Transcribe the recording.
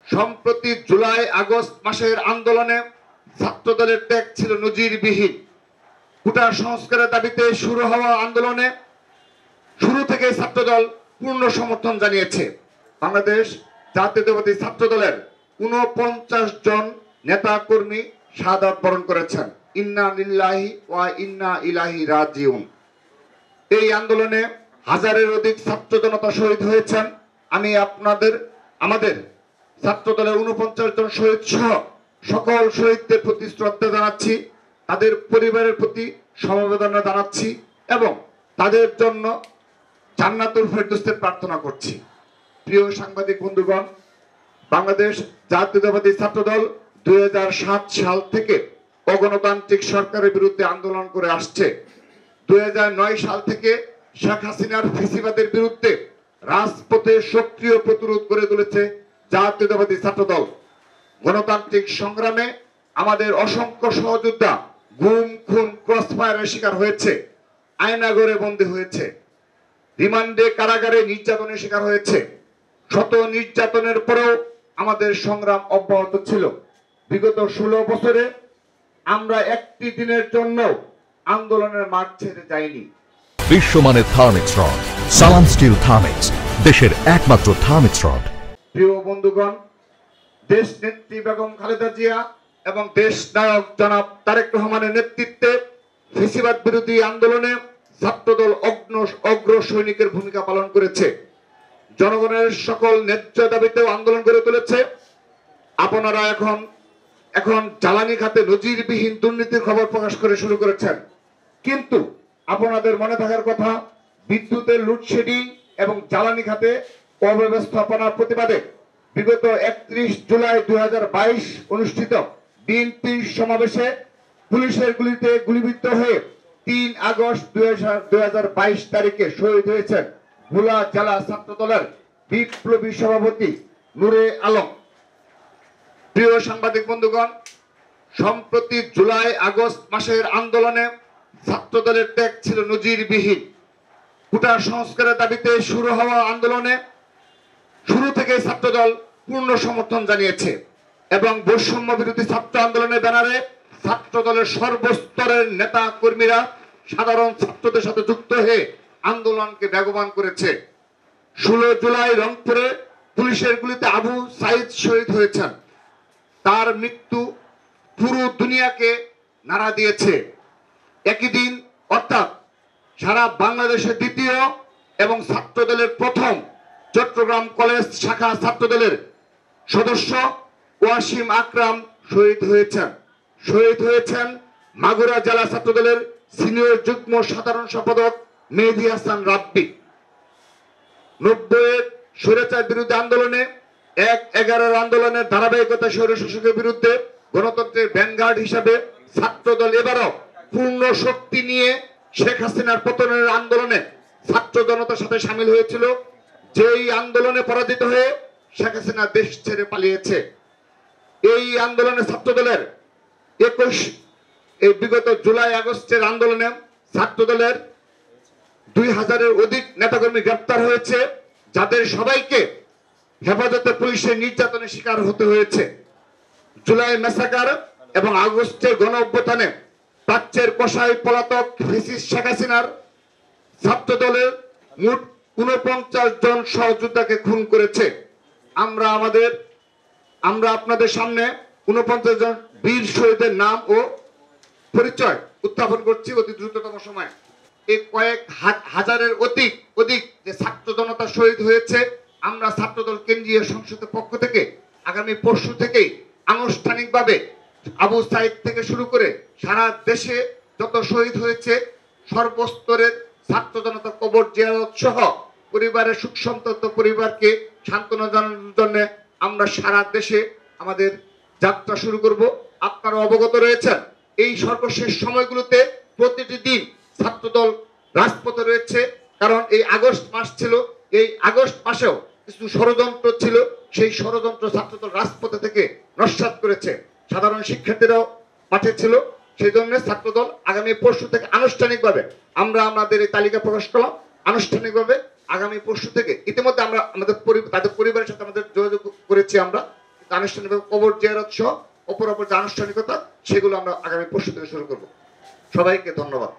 সম্প্রতি July August মাসের আন্দোলনে ছাত্রদলের ত্যাগ ছিল নজিরবিহীন। কোটা সংস্কারের দাবিতে শুরু হওয়া আন্দোলনে শুরু থেকে ছাত্রদল পূর্ণ সমর্থন জানিয়েছে। বাংলাদেশ জাতীয়তাবাদী ছাত্রদলের ৪৯ জন নেতা কর্মী শাহাদাত বরণ করেছেন। ইন্না লিল্লাহি ওয়া ইন্না ইলাইহি রাজিউন। এই আন্দোলনে হাজারের অধিক ছাত্র জনতা শহীদ হয়েছেন। আমি আমাদের ছাত্রদলের ৪৯ জন শহীদ সহ সকল শহীদদের প্রতি শ্রদ্ধা জানাচ্ছি, তাদের পরিবারের প্রতি সমবেদনা জানাচ্ছি এবং তাদের জন্য জান্নাতুল ফেরদৌসের প্রার্থনা করছি। প্রিয় সাংবাদিক বন্ধুগণ, বাংলাদেশ জাতীয়তাবাদী ছাত্রদল ২০০৭ সাল থেকে অগণতান্ত্রিক সরকারের বিরুদ্ধে আন্দোলন করে আসছে। ২০০৯ সাল থেকে শেখ হাসিনার ফ্যাসিবাদের বিরুদ্ধে রাজপথে সক্রিয় প্রতিরোধ গড়ে তুলেছে জাতীয়তাবাদী ছাত্রদল। গণতান্ত্রিক সংগ্রামে আমাদের অসংখ্য সহযোদ্ধা গুম, খুন, ক্রসফায়ারের শিকার হয়েছে, আয়নাঘরে বন্দী হয়েছে, রিমান্ডে কারাগারে নির্যাতনের শিকার হয়েছে। শত নির্যাতনের পরেও আমাদের সংগ্রাম অব্যাহত ছিল। বিগত ১৬ বছরে আমরা একটি দিনের জন্য আন্দোলনের মাঠ ছেড়ে যাইনি। বিশ্বমানের থার্মিক্স রড, সালাম স্টিল থার্মিক্স, দেশের একমাত্র থার্মিক্স রড। প্রিয় বন্ধুগণ, দেশ নেত্রী বেগম খালেদা জিয়া এবং দেশ নায়ক জনাব তারেক রহমানের নেতৃত্বে ফ্যাসিবাদ বিরোধী আন্দোলনে ছাত্রদল অগ্র সৈনিকের ভূমিকা পালন করেছে। জনগণের সকল ন্যায্য দাবিতেও আন্দোলন গড়ে তুলেছে। আপনারা এখন জ্বালানি খাতে নজিরবিহীন দুর্নীতির খবর প্রকাশ করে শুরু করেছেন, কিন্তু আপনাদের মনে থাকার কথা, বিদ্যুতের লোডশেডিং এবং জ্বালানি খাতে অব্যবস্থাপনার প্রতিবাদে বিগত ৩১ জুলাই ২০২২ অনুষ্ঠিত বিএনপি সমাবেশে পুলিশের গুলিতে গুলিবিদ্ধ হয়ে ৩ আগস্ট ২০২২ তারিখে শহীদ হয়েছেন ভোলা জেলা ছাত্রদলের বিপ্লবী সভাপতি নূরে আলম। প্রিয় সাংবাদিক বন্ধুগণ, সম্প্রতি জুলাই আগস্ট মাসের আন্দোলনে ছাত্রদলের ত্যাগ ছিল নজিরবিহীন। কোটা সংস্কারের দাবিতে শুরু হওয়া আন্দোলনে শুরু থেকে ছাত্রদল পূর্ণ সমর্থন জানিয়েছে এবং বৈষম্য বিরোধী ছাত্র আন্দোলনের ব্যানারে ছাত্রদলের সর্বস্তরের নেতা কর্মীরা সাধারণ ছাত্রদের সাথে যুক্ত হয়ে আন্দোলনকে বেগবান করেছে। ১৬ জুলাই রংপুরে পুলিশের গুলিতে আবু সাইদ শহীদ হয়েছেন। তার মৃত্যু পুরো দুনিয়াকে নাড়া দিয়েছে। একই দিন অর্থাৎ সারা বাংলাদেশের দ্বিতীয় এবং ছাত্রদলের প্রথম চট্টগ্রাম কলেজ শাখা ছাত্রদলের সদস্য ওয়াসিম আকরাম শহীদ হয়েছেন মাগুরা জেলা ছাত্রদলের সিনিয়র যুগ্ম সাধারণ সম্পাদক মেহেদী হাসান রাব্বি। ৯০-এর স্বৈরাচার বিরোধী আন্দোলনে ১/১১ আন্দোলনের ধারাবাহিকতা স্বৈরশাসকের বিরুদ্ধে গণতন্ত্রের ভ্যানগার্ড হিসাবে ছাত্রদল এবারও পূর্ণ শক্তি নিয়ে শেখ হাসিনার পতনের আন্দোলনে ছাত্র জনতার সাথে সামিল হয়েছিল, যেই আন্দোলনে পরাজিত হয়ে শেখ হাসিনা দেশ ছেড়ে পালিয়েছে। এই আন্দোলনে ছাত্রদলের বিগত জুলাই আগস্টের আন্দোলনে ছাত্রদলের ২০০০-এর অধিক নেতাকর্মী গ্রেপ্তার হয়েছে, যাদের সবাইকে হেফাজতে পুলিশের নির্যাতনের শিকার হতে হয়েছে। জুলাই ম্যাসাকার এবং আগস্টের গণ অভ্যুত্থানে প্রাচ্যের কসাই পলাতক ফ্যাসিস্ট শেখ হাসিনার ছাত্রদলের মোট ৪৯ জন সহযোদ্ধাকে খুন করেছে। আমরা আপনাদের সামনে ৪৯ জন বীর শহীদের নাম ও পরিচয় উত্থাপন করছি অতি দ্রুততম সময়। এই কয়েক হাজারের অধিক যে ছাত্র জনতা শহীদ হয়েছে, আমরা ছাত্রদল কেন্দ্রীয় সংসদের পক্ষ থেকে আগামী পরশু থেকেই আনুষ্ঠানিকভাবে আবু সাইদ থেকে শুরু করে সারা দেশে যত শহীদ হয়েছে সর্বস্তরের ছাত্র জনতা কবর জিয়ারত সহ পরিবারের সুখ সন্তপ্ত পরিবারকে সান্ত্বনা জানানোর জন্য আমরা সারা দেশে আমাদের যাত্রা শুরু করব। আপনারা অবগত রয়েছেন, এই সর্বশেষ সময়গুলোতে প্রতিটি দিন ছাত্রদল রাজপথে রয়েছে, কারণ এই আগস্ট মাস ছিল, এই আগস্ট মাসেও কিছু ষড়যন্ত্র ছিল, সেই ষড়যন্ত্র ছাত্রদল রাজপথে থেকে নস্যাৎ করেছে। সাধারণ শিক্ষার্থীরাও মাঠে ছিল, সেই জন্য ছাত্রদল আগামী পরশু থেকে আনুষ্ঠানিকভাবে আমরা আমাদের এই তালিকা প্রকাশ করলাম। আনুষ্ঠানিকভাবে আগামী পরশু থেকে ইতিমধ্যে আমরা তাদের পরিবারের সাথে আমাদের যোগাযোগ করেছি। আমরা আনুষ্ঠানিক কবর জিয়ারত সহ অপর যে আনুষ্ঠানিকতা সেগুলো আমরা আগামী পরশু থেকে শুরু করব। সবাইকে ধন্যবাদ।